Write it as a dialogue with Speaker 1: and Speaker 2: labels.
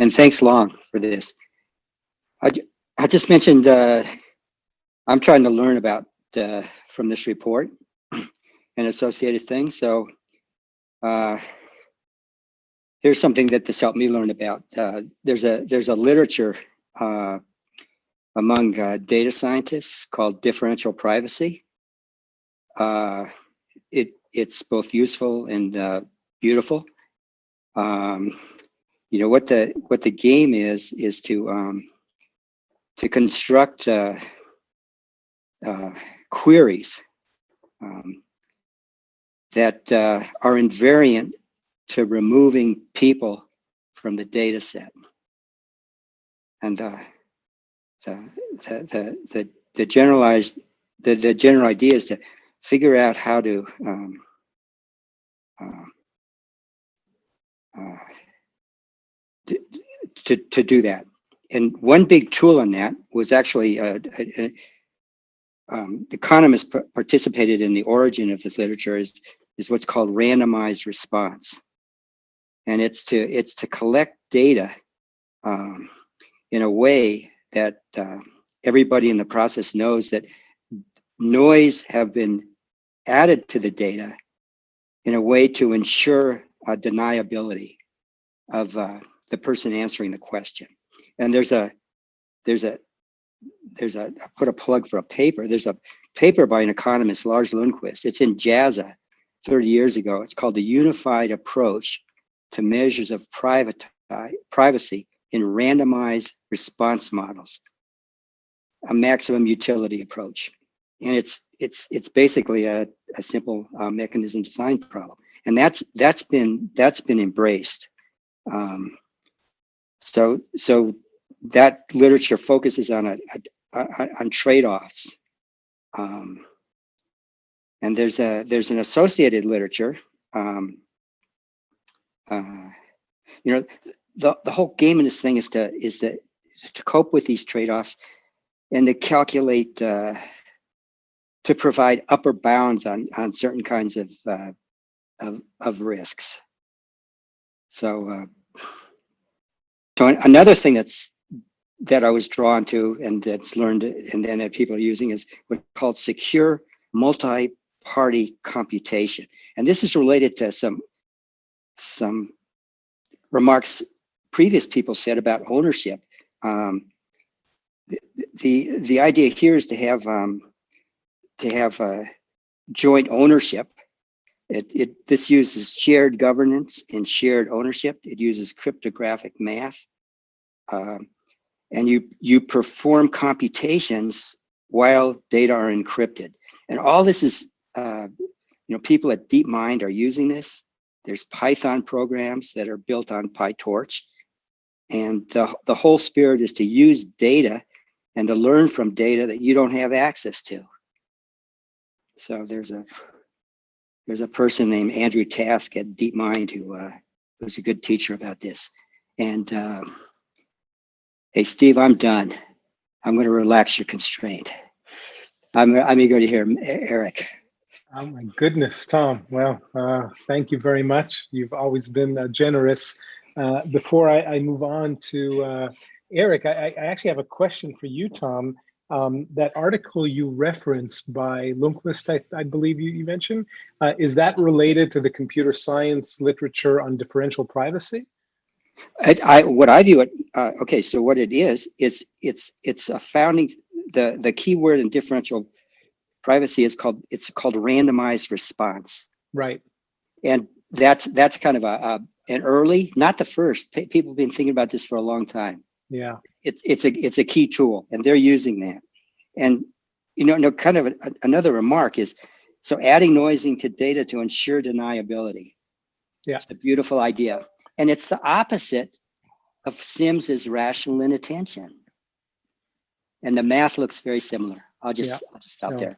Speaker 1: And thanks, Long, for this. I just mentioned I'm trying to learn about from this report and associated things. So here's something that this helped me learn about. There's a literature among data scientists called Differential Privacy. It's both useful and beautiful. You know, what the game is to construct queries that are invariant to removing people from the data set. And the general idea is to figure out how to do that. And one big tool on that was actually economists participated in the origin of this literature is what's called randomized response. And it's to collect data in a way that everybody in the process knows that noise have been added to the data in a way to ensure deniability of the person answering the question. And there's a I put a plug for a paper. There's a paper by an economist, Lars Lundquist. It's in JASA 30 years ago. It's called The Unified Approach to Measures of Privacy in Randomized Response Models, a maximum utility approach. And it's basically a simple mechanism design problem. And that's been embraced. So that literature focuses on trade-offs, and there's an associated literature. You know, the whole game in this thing is to cope with these trade-offs and to calculate to provide upper bounds on certain kinds of risks. So another thing that I was drawn to and that's learned and that people are using is what's called secure multi-party computation. And this is related to some remarks previous people said about ownership. The idea here is to have joint ownership. This uses shared governance and shared ownership. It uses cryptographic math. And you perform computations while data are encrypted. And all this is, you know, people at DeepMind are using this. There's Python programs that are built on PyTorch. And the whole spirit is to use data and to learn from data that you don't have access to. So there's a person named Andrew Task at DeepMind who was a good teacher about this. And hey, Steve, I'm done. I'm going to relax your constraint. I'm eager to hear Eric.
Speaker 2: Oh my goodness, Tom. Well, thank you very much. You've always been generous. Before I move on to Eric, I actually have a question for you, Tom. That article you referenced by Lundquist, I believe you mentioned, is that related to the computer science literature on differential privacy?
Speaker 1: What I view it, okay, so what it is it's a founding, the key word in differential privacy is called randomized response.
Speaker 2: Right.
Speaker 1: And that's kind of an early, not the first, people have been thinking about this for a long time.
Speaker 2: Yeah.
Speaker 1: It's a key tool and they're using that. And, you know, kind of another remark is, so adding noising to data to ensure deniability.
Speaker 2: Yeah.
Speaker 1: It's a beautiful idea. And it's the opposite of Sims's rational inattention. And the math looks very similar. I'll just stop there.